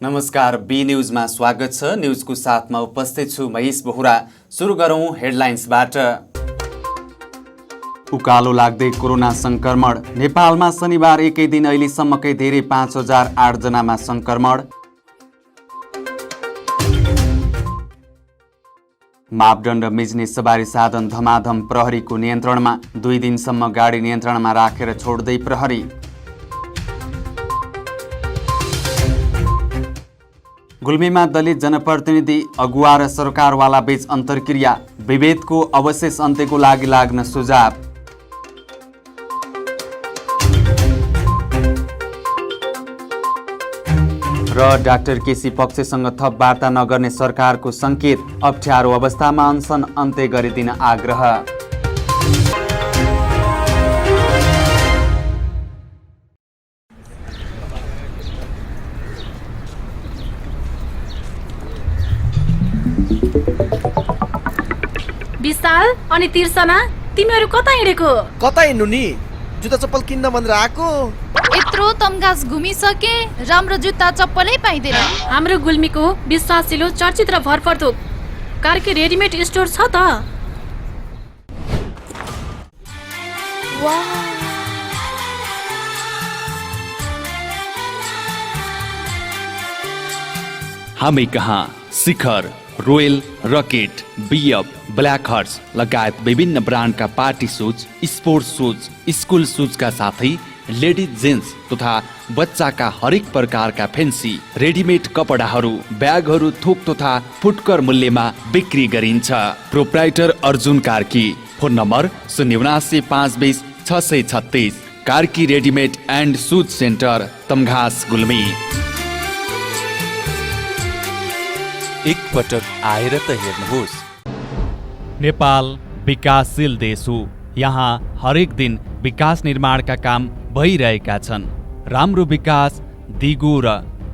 नमस्कार, बी न्यूजमा स्वागत छ। न्यूजको साथमा उपस्थित छु महेश बोहरा। सुरु गरौँ हेडलाइन्सबाट। उकालो लाग्दै कोरोना संक्रमण। नेपालमा शनिबार एकै दिन अहिलेसम्मकै धेरै 5008 जनामा संक्रमण। मापदण्ड मिच्ने सवारी साधन धमाधम प्रहरीको नियन्त्रणमा। 2 दिनसम्म गाडी नियन्त्रणमा राखेर छोड्दै प्रहरी। गुल्मीमा दलित जनप्रतिनिधि अगुवा र सरकारवाला बीच अन्तर्क्रिया। विभेदको अवशेष अन्त्यको लागि लाग्न सुझाव। र डाक्टर केसी पक्षसँग थप वार्ता नगर्ने सरकारको संकेत। अप्ठ्यारो अवस्थामा अनसन अन्त्य गरिदिन आग्रह। विशाल अनि तिर्सना, तिमीहरू कता हिँडेको? कता हिँड्नु नि? जुत्ता चप्पल किन्न भनेर आएको। यत्रो तमघास घुमिसके, राम्रो जुत्ता चप्पलै पाइँदैन। हाम्रो गुल्मीको विश्वासिलो चर्चित र भरपर्दो कार्की रेडिमेड स्टोर छ त। हामी कहाँ Shikhar, Royal, Rocket, BF, Black Horse लगायत विभिन्न ब्रान्डका party shoes, sports shoes, school सुजका साथै लेडिज जेन्ट्स तथा बच्चाका हरेक प्रकारका फेन्सी रेडिमेड कपडाहरू, ब्यागहरू थोक तथा फुटकर मूल्यमा बिक्री गरिन्छ। Proprietor Arjun Karki. Phone number 079 520 636। Karki readymade and shoes centre, Tamghas, Gulmi. एक पटक आएर त हेर्नुहोस्। नेपाल विकासशील देश हो। यहाँ हरेक दिन विकास निर्माणका काम भइरहेका छन्। राम्रो विकास, दिगो र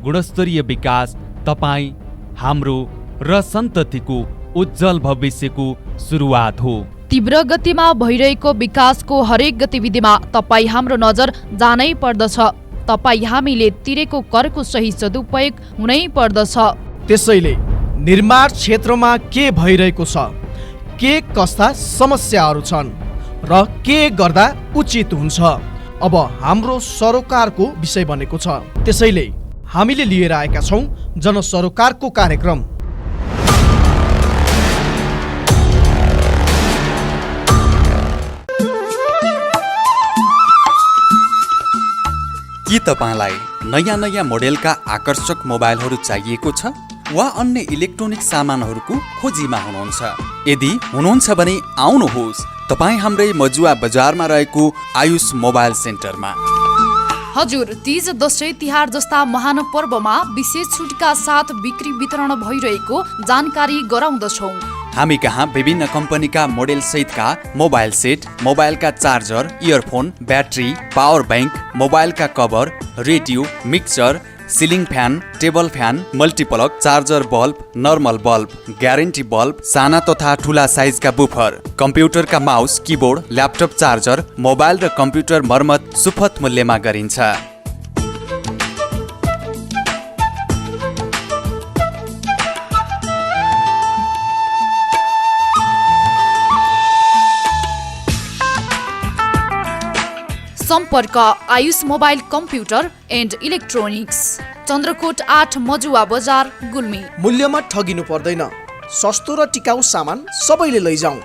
गुणस्तरीय विकास तपाईँ, हाम्रो र सन्ततिको उज्जवल भविष्यको सुरुवात हो। तीव्र गतिमा भइरहेको विकासको हरेक गतिविधिमा तपाईँ हाम्रो नजर जानै पर्दछ। तपाईँ हामीले तिरेको करको सही सदुपयोग हुनै पर्दछ। त्यसैले निर्माण क्षेत्रमा के भइरहेको छ, के कस्ता समस्याहरू छन् र के गर्दा उचित हुन्छ, अब हाम्रो सरोकारको विषय बनेको छ। त्यसैले हामीले लिएर आएका छौँ जनसरोकारको कार्यक्रम। के तपाईलाई नयाँ नयाँ मोडेलका आकर्षक मोबाइलहरू चाहिएको छ वा अन्य इलेक्ट्रोनिक सामानहरूको खोजीमा हुनुहुन्छ? यदि हुनुहुन्छ भने आउनुहोस् तपाईँ हाम्रै मजुवा बजारमा रहेको आयुष मोबाइल सेन्टरमा। हजुर, तीज, दशैं, तिहार जस्ता महान पर्वमा विशेष छुटका साथ बिक्री वितरण भइरहेको जानकारी गराउँदछौँ। हामी कहाँ विभिन्न कम्पनीका मोडेल सहितका मोबाइल सेट, मोबाइलका charger, earphone, battery, power bank, मोबाइलका cover, radio, mixer, ceiling fan, table fan, multiplug, charger bulb, normal bulb, guarantee bulb, साना तथा ठुला साइजका बुफर, कम्प्युटरका mouse, keyboard, laptop charger, mobile र कम्प्युटर मर्मत सुपथ मूल्यमा गरिन्छ। सम्पर्क Ayush mobile computer and electronics, Chandrakot 8, Majuwa Bazar, Gulmi. मूल्यमा ठगिनु पर्दैन, सस्तो र टिकाउ सामान सबैले लैजाउँ।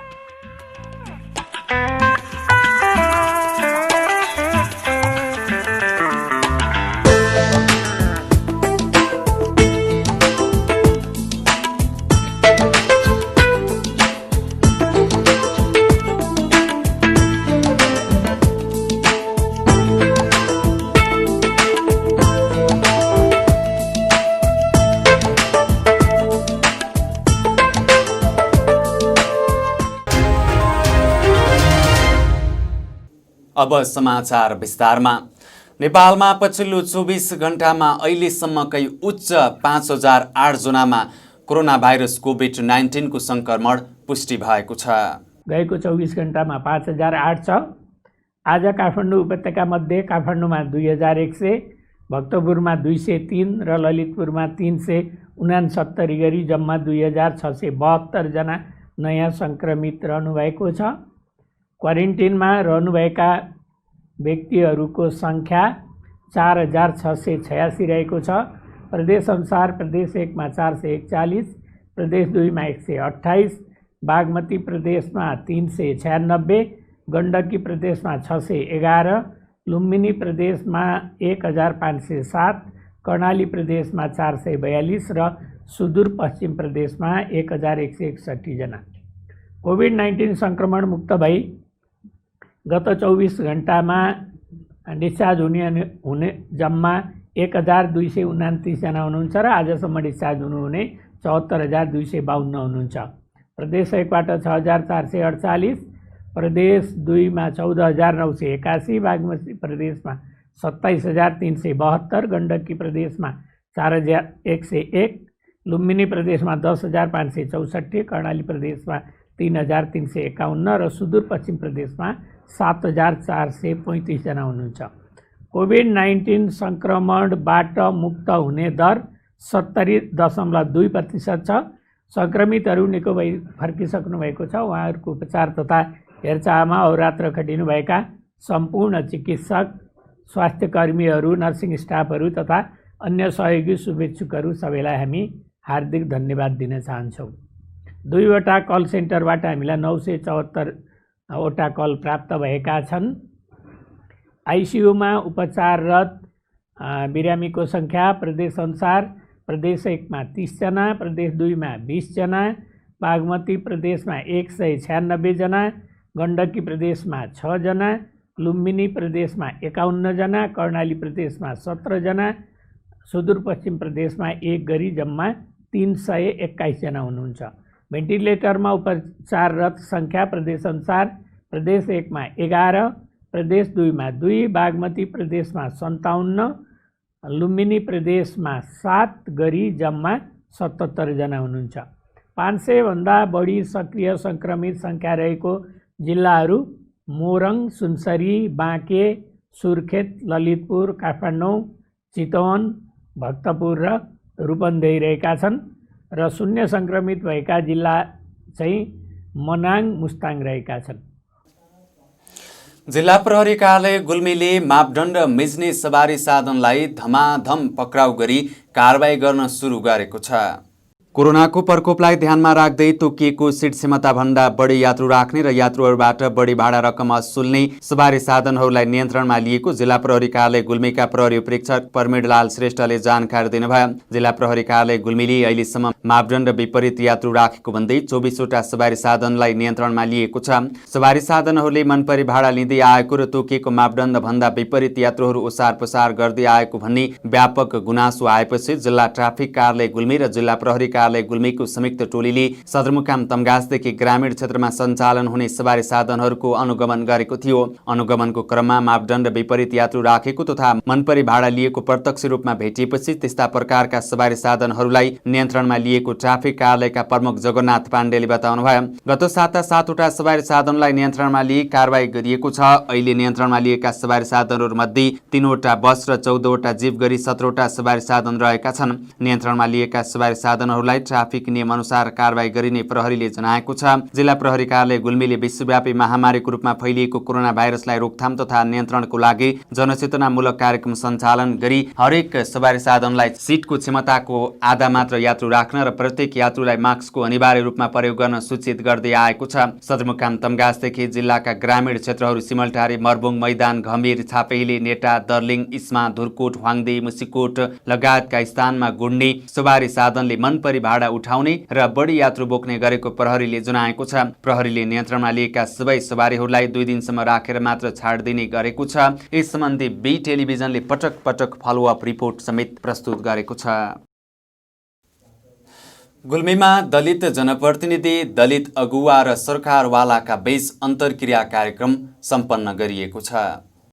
अब समाचार विस्तारमा। नेपालमा पछिल्लो 24 घण्टामा अहिलेसम्मकै उच्च 5008 जनामा कोरोना भाइरस कोभिड-19 को संक्रमण पुष्टि भएको छ। गएको 24 घण्टामा 5008 छ। आज काठमाडौँ उपत्यका मध्ये काठमाडौँमा 2100, भक्तपुरमा 203 र ललितपुरमा 369 गरी जम्मा 2672 जना नयाँ सङ्क्रमित रहनुभएको छ। क्वारेन्टिनमा रहनुभएका व्यक्तिहरूको सङ्ख्या 4686 रहेको छ। प्रदेशअनुसार प्रदेश 1 मा 441, प्रदेश 2 मा 128, बागमती प्रदेशमा 396, गण्डकी प्रदेशमा 611, लुम्बिनी प्रदेशमा 1507, कर्णाली प्रदेशमा 442 र सुदूरपश्चिम प्रदेशमा 1161 जना कोभिड-19 सङ्क्रमण मुक्त भई गत 24 घण्टामा डिस्चार्ज हुने जम्मा 1229 जना हुनुहुन्छ र आजसम्म डिस्चार्ज हुनुहुने 74252 हुनुहुन्छ। प्रदेश 1 बाट 6448, प्रदेश 2 मा 14981, बागमती प्रदेशमा 27372, गण्डकी प्रदेशमा 4101, लुम्बिनी प्रदेशमा 10564, कर्णाली प्रदेशमा 3351 र सुदूरपश्चिम प्रदेशमा 7435 जना हुनुहुन्छ। कोभिड-19 सङ्क्रमणबाट मुक्त हुने दर 70.2% छ। सङ्क्रमितहरू निको भई फर्किसक्नु भएको छ। उहाँहरूको उपचार तथा हेरचाहमा अहोरात्र खटिनुभएका सम्पूर्ण चिकित्सक, स्वास्थ्यकर्मीहरू, नर्सिङ स्टाफहरू तथा अन्य सहयोगी शुभेच्छुकहरू सबैलाई हामी हार्दिक धन्यवाद दिन चाहन्छौँ। 2वटा कल सेन्टरबाट हामीलाई 974 वटा कल प्राप्त भएका छन्। आइसियुमा उपचाररत बिरामीको सङ्ख्या प्रदेशअनुसार प्रदेश 1 मा 30 जना, प्रदेश 2 मा 20 जना, बागमती प्रदेशमा 196 जना, गण्डकी प्रदेशमा 6 जना, लुम्बिनी प्रदेशमा 51 जना, कर्णाली प्रदेशमा 17 जना, सुदूरपश्चिम प्रदेशमा 1 गरी जम्मा 321 जना हुनुहुन्छ। भेन्टिलेटरमा उपचाररत सङ्ख्या प्रदेशअनुसार प्रदेश 1 मा 11, प्रदेश 2 मा 2, बागमती प्रदेशमा 57, लुम्बिनी प्रदेशमा 7 गरी जम्मा 77 जना हुनुहुन्छ। 500 भन्दा बढी सक्रिय सङ्क्रमित सङ्ख्या रहेको जिल्लाहरू मोरङ, सुनसरी, बाँके, सुर्खेत, ललितपुर, काठमाडौँ, चितवन, भक्तपुर र रूपन्देही रहेका छन् र शून्य सङ्क्रमित भएका जिल्ला चाहिँ मनाङ, मुस्ताङ रहेका छन्। जिल्ला प्रहरी कार्यालय गुल्मीले मापदण्ड मिच्ने सवारी साधनलाई धमाधम पक्राउ गरी कारबाही गर्न सुरु गरेको छ। कोरोनाको प्रकोपलाई ध्यानमा राख्दै तोकिएको सिट क्षमताभन्दा बढी यात्रु राख्ने र यात्रुहरूबाट बढी भाडा रकम असुल्ने सवारी साधनहरूलाई नियन्त्रणमा लिएको जिल्ला प्रहरी कार्यालय गुल्मीका प्रहरी उपरीक्षक परमेडलाल श्रेष्ठले जानकारी दिनुभयो। जिल्ला प्रहरी कार्यालय गुल्मीले अहिलेसम्म मापदण्ड विपरीत यात्रु राखेको भन्दै 24 वटा सवारी साधनलाई नियन्त्रणमा लिएको छ। सवारी साधनहरूले मनपरी भाडा लिँदै आएको र तोकिएको मापदण्डभन्दा विपरीत यात्रुहरू ओसार पसार गर्दै आएको भन्ने व्यापक गुनासो आएपछि जिल्ला ट्राफिक कार्यालय गुल्मी र जिल्ला प्रहरी कार्यालय गुल्मीको संयुक्त टोलीले सदरमुकाम तमघासदेखि ग्रामीण क्षेत्रमा सञ्चालन हुने सवारी साधनहरूको अनुगमन गरेको थियो। अनुगमनको क्रममा मापदण्ड विपरीत यात्रु राखेको तथा मनपरी भाडा लिएको प्रत्यक्ष रूपमा भेटिएपछि त्यस्ता प्रकारका सवारी साधनहरूलाई नियन्त्रणमा लिएको ट्राफिक कार्यालयका प्रमुख जगन्नाथ पाण्डेले बताउनुभयो। गत साता 7 वटा सवारी साधनलाई नियन्त्रणमा लिई कारबाही गरिएको छ। अहिले नियन्त्रणमा लिएका सवारी साधनहरूमध्ये 3 वटा बस र 14 वटा जीप गरी 17 वटा सवारी साधन रहेका छन्। नियन्त्रणमा लिएका सवारी साधनहरूलाई ट्राफिक नियम अनुसार कारबाही गरिने प्रहरीले जनाएको छ। जिल्ला प्रहरी कार्यालय गुल्मीले विश्वव्यापी महामारीको रूपमा फैलिएको कोरोना भाइरसलाई रोकथाम तथा नियन्त्रणको लागि जनचेतनामूलक कार्यक्रम सञ्चालन गरी हरेक सवारी साधनलाई सिटको क्षमताको आधा मात्र यात्रु राख्न र प्रत्येक यात्रुलाई मास्कको अनिवार्य रूपमा प्रयोग गर्न सूचित गर्दै आएको छ। सदरमुकाम तमघासदेखि जिल्लाका ग्रामीण क्षेत्रहरू सिमलटारी, मर्बुङ, मैदान, घमिर, छापेहिले, नेटा, दर्लिङ, इस्मा, धुरकोट, ह्वाङदी, मुसिकोट लगायतका स्थानमा गुड्ने सवारी साधनले मनपरी भाडा उठाउने र बढी यात्रु बोक्ने गरेको प्रहरीले जनाएको छ। प्रहरीले नियन्त्रणमा लिएका सबै सवारीहरूलाई 2 दिनसम्म राखेर मात्र छाड दिने गरेको छ। यस सम्बन्धी बी टेलिभिजनले पटक पटक फलोअप रिपोर्ट समेत प्रस्तुत गरेको छ। गुल्मीमा दलित जनप्रतिनिधि, दलित अगुवा र सरकारवालाका बीच अन्तर्क्रिया कार्यक्रम सम्पन्न गरिएको छ।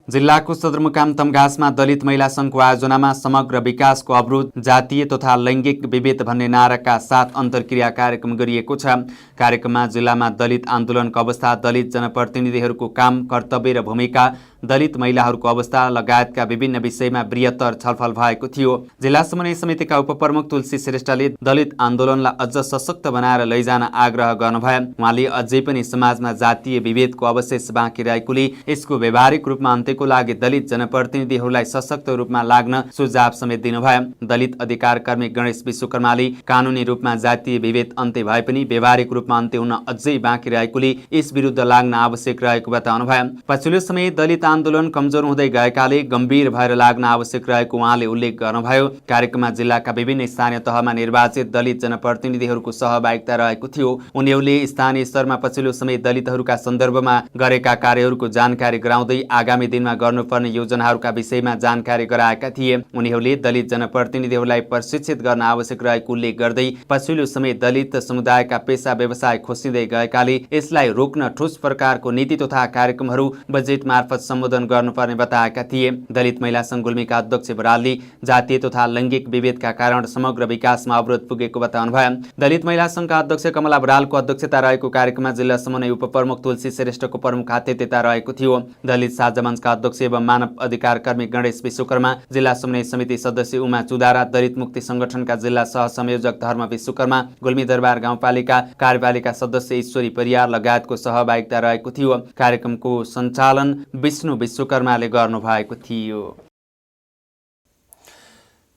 जिल्लाको सदरमुकाम तमघासमा दलित महिला सङ्घको आयोजनामा समग्र विकासको अवरोध, जातीय तथा लैङ्गिक विभेद भन्ने नाराका साथ अन्तर्क्रिया कार्यक्रम गरिएको छ। कार्यक्रममा जिल्लामा दलित आन्दोलनको अवस्था, दलित जनप्रतिनिधिहरूको काम, कर्तव्य र भूमिका, दलित महिलाहरूको अवस्था लगायतका विभिन्न विषयमा बृहत्तर छलफल भएको थियो। जिल्ला समन्वय समितिका उपप्रमुख तुलसी श्रेष्ठले दलित आन्दोलनलाई अझ सशक्त बनाएर लैजान आग्रह गर्नुभयो। उहाँले अझै पनि समाजमा जातीय विभेदको अवशेष बाँकी रहेकोले यसको व्यावहारिक रूपमा अन्त्यको लागि दलित जनप्रतिनिधिहरूलाई सशक्त रूपमा लाग्न सुझाव समेत दिनुभयो। दलित अधिकार कर्मी गणेश विश्वकर्माले कानुनी रूपमा जातीय विभेद अन्त्य भए पनि व्यावहारिक रूपमा अन्त्य हुन अझै बाँकी रहेकोले यस विरुद्ध लाग्न आवश्यक रहेको बताउनुभयो। पछिल्लो समय दलित आन्दोलन कमजोर हुँदै गएकाले गम्भीर भएर लाग्न आवश्यक रहेको उहाँले उल्लेख गर्नुभयो। कार्यक्रममा जिल्लाका विभिन्न स्थानीय तहमा निर्वाचित दलित जनप्रतिनिधिहरूको सहभागिता रहेको थियो। उनीहरूले स्थानीय स्तरमा पछिल्लो समय दलितहरूका सन्दर्भमा गरेका कार्यहरूको जानकारी गराउँदै आगामी दिनमा गर्नुपर्ने योजनाहरूका विषयमा जानकारी गराएका थिए। उनीहरूले दलित जनप्रतिनिधिहरूलाई प्रशिक्षित गर्न आवश्यक रहेको उल्लेख गर्दै पछिल्लो समय दलित समुदायका पेसा व्यवसाय खोसिँदै गएकाले यसलाई रोक्न ठोस प्रकारको नीति तथा कार्यक्रमहरू बजेट मार्फत सम्बोधन गर्नुपर्ने बताएका थिए। दलित महिला सङ्घ गुल्मीका अध्यक्ष बरालले जातीय तथा लैङ्गिक विभेदका कारण समग्र विकासमा अवरोध पुगेको बताउनुभयो। दलित महिला सङ्घका अध्यक्ष कमला बरालको अध्यक्षता रहेको कार्यक्रममा जिल्ला समन्वय उपप्रमुख तुलसी श्रेष्ठको प्रमुख आतिथ्यता रहेको थियो। दलित साझा मञ्चका अध्यक्ष एवं मानव अधिकार कर्मी गणेश विश्वकर्मा, जिल्ला समन्वय समिति सदस्य उमा चुदारा, दलित मुक्ति संगठनका जिल्ला सहसंयोजक धर्म विश्वकर्मा, गुल्मी दरबार गाउँपालिका कार्यपालिका सदस्य ईश्वरी परियार लगायतको सहभागिता रहेको थियो। कार्यक्रमको सञ्चालन विष्णु विश्वकर्माले गर्नुभएको थियो।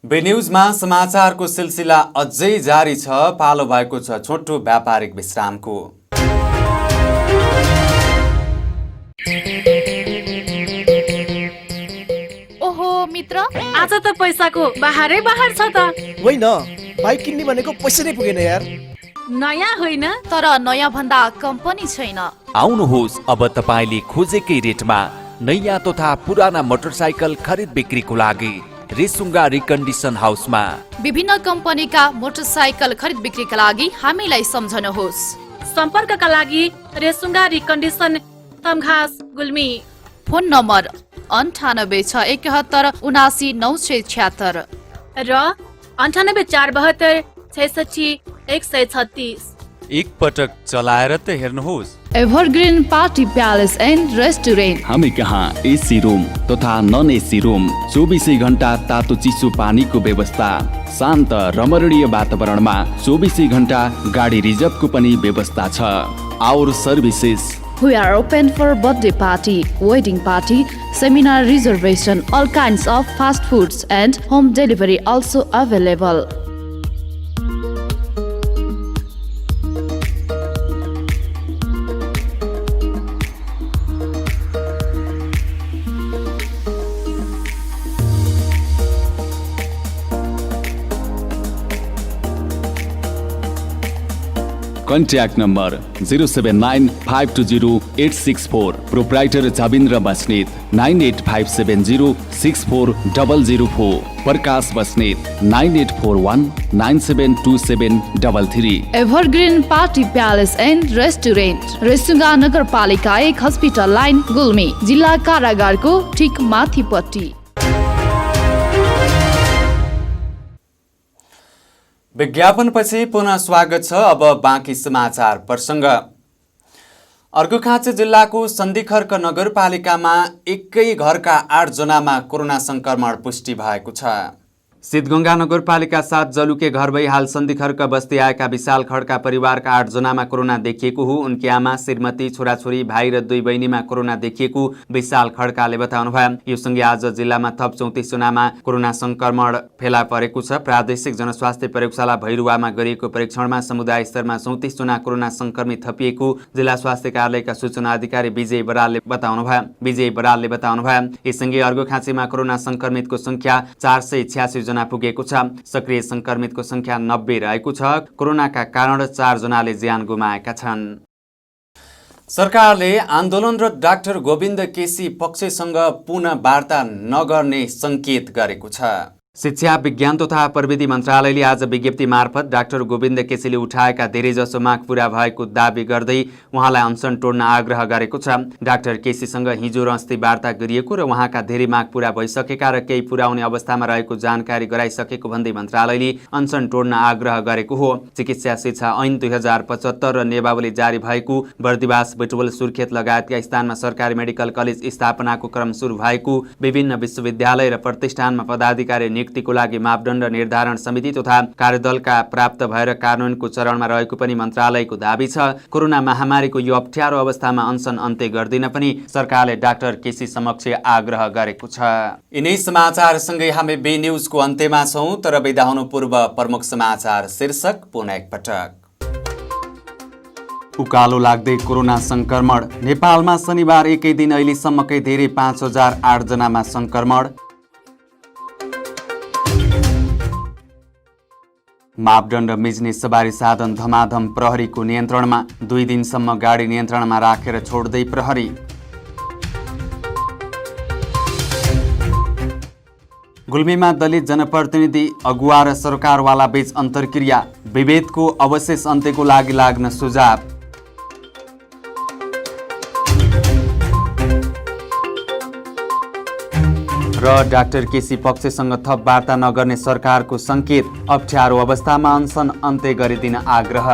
बी न्यूजमा समाचारको सिलसिला अझै जारी छ। पालो भएको छ छोटो व्यापारिक विश्रामको। ओहो मित्र, आज त पैसाको बाहरै बाहर छ त। होइन, बाइक किन्ने भनेको पैसा नै पुगेन यार। नयाँ होइन तर नयाँ भन्दा कम्पनी छैन। आउनुहोस्, अब तपाईँले खोजेकै रेटमा नयाँ तथा पुराना मोटरसाइकल खरिद बिक्रीको लागि रेसुङ्गा रिकन्डिसन हाउसमा। विभिन्न कम्पनीका मोटरसाइकल खरिद बिक्रीका लागि हामीलाई सम्झनुहोस्। सम्पर्कका लागि Resunga recondition Tamghas Gulmi. Phone number 9861719976 र 9847266136। एक पटक चलाएर त हेर्नुहोस्। Evergreen party palace and restaurant. हामी कहाँ एसी रूम तथा नन एसी रूम, 24 घण्टा तातो चिसो पानीको व्यवस्था, शान्त रमणीय वातावरणमा 24 घण्टा गाडी रिजर्भको पनि व्यवस्था छ। Our services. We are open for birthday party, wedding party, seminar reservation, all kinds of fast foods and home delivery also available. Contact number 079520864. Proprietor Javindra Basnet 9857064004. Prakash Basnet 9841972733. Evergreen Party Palace and Restaurant, Resunga नगरपालिका 1 hospital line Gulmi, जिल्ला कारागारको ठिक माथिपट्टि। विज्ञापनपछि पुनः स्वागत छ। अब बाँकी समाचार प्रसङ्ग। अर्घाखाँची जिल्लाको सन्धिखर्क नगरपालिकामा एकै घरका 8 जनामा कोरोना संक्रमण पुष्टि भएको छ। सिद्धगङ्गा नगरपालिका 7 जलुके घर भई हाल सन्धिखर्क बस्दै आएका विशाल खड्का परिवारका 8 जनामा कोरोना देखिएको हो। उनकी आमा, श्रीमती, छोराछोरी, भाइ र 2 बहिनीमा कोरोना देखिएको विशाल खड्काले बताउनुभयो। यो सँगै आज जिल्लामा थप 34 जनामा कोरोना संक्रमण फेला परेको छ। प्रादेशिक जनस्वास्थ्य प्रयोगशाला भैरुवामा गरिएको परीक्षणमा समुदाय स्तरमा 34 जना कोरोना संक्रमित थपिएको जिल्ला स्वास्थ्य कार्यालयका सूचना अधिकारी विजय बरालले बताउनुभयो। यससँगै अर्घाखाँचीमा कोरोना संक्रमितको संख्या 486 जना पुगेको छ। सक्रिय संक्रमितको संख्या 90 रहेको छ। कोरोनाका कारण 4 जनाले ज्यान गुमाएका छन्। सरकारले आन्दोलनरत डाक्टर गोविन्द केसी पक्षसँग पुनः वार्ता नगर्ने संकेत गरेको छ। शिक्षा विज्ञान तथा प्रविधि मन्त्रालयले आज विज्ञप्ति मार्फत डाक्टर गोविन्द केसीले उठाएका धेरैजसो माग पूरा भएको दावी गर्दै उहाँलाई अनसन तोड्न आग्रह गरेको छ। डाक्टर केसीसँग हिजो र अस्ति वार्ता गरिएको र उहाँका धेरै माग पूरा भइसकेका र केही पुर्याउने अवस्थामा रहेको जानकारी गराइसकेको भन्दै मन्त्रालयले अनसन तोड्न आग्रह गरेको हो। चिकित्सा शिक्षा ऐन 2075 र नियमावली जारी भएको, बर्दिवास, बुटवल, सुर्खेत लगायतका स्थानमा सरकारी मेडिकल कलेज स्थापनाको क्रम सुरु भएको, विभिन्न विश्वविद्यालय र प्रतिष्ठानमा पदाधिकारी नियुक्तिको लागि मापदण्ड निर्धारण समिति तथा कार्यदलका प्राप्त भएर कार्यान्वयनको चरणमा रहेको पनि मन्त्रालयको दाबी छ। कोरोना महामारीको यो अप्ठ्यारो अवस्थामा अनसन अन्त्य गर्दिन पनि सरकारले डाक्टर केसी समक्ष आग्रह गरेको छ। यिनै समाचारसँगै हामी बी न्युजको अन्त्यमा छौं, तर बिदा हुनु पूर्व प्रमुख समाचार शीर्षक पुनः एकपटक। उकालो लाग्दै कोरोना संक्रमण। नेपालमा शनिबार एकै दिन अहिलेसम्मकै धेरै 5008 जनामा संक्रमण। मापदण्ड मिच्ने सवारी साधन धमाधम प्रहरीको नियन्त्रणमा। 2 दिनसम्म गाडी नियन्त्रणमा राखेर छोड्दै प्रहरी। गुल्मीमा दलित जनप्रतिनिधि, अगुवा र सरकारवाला बीच अन्तर्क्रिया। विभेदको अवशेष अन्त्यको लागि लाग्न सुझाव। र डाक्टर केसी पक्षसँग थप वार्ता नगर्ने सरकारको संकेत। अप्ठ्यारो अवस्थामा अनसन अन्त्य गरिदिन आग्रह।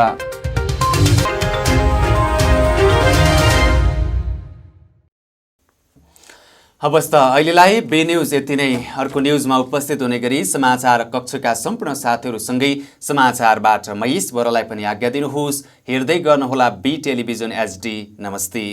हवस् त अहिलेलाई बी न्युज यति नै। अर्को न्युजमा उपस्थित हुने गरी समाचार कक्षका सम्पूर्ण साथीहरूसँगै समाचारबाट म ईश्वरलाई पनि आज्ञा दिनुहोस्। हेर्दै गर्नुहोला बी टेलिभिजन HD। नमस्ते।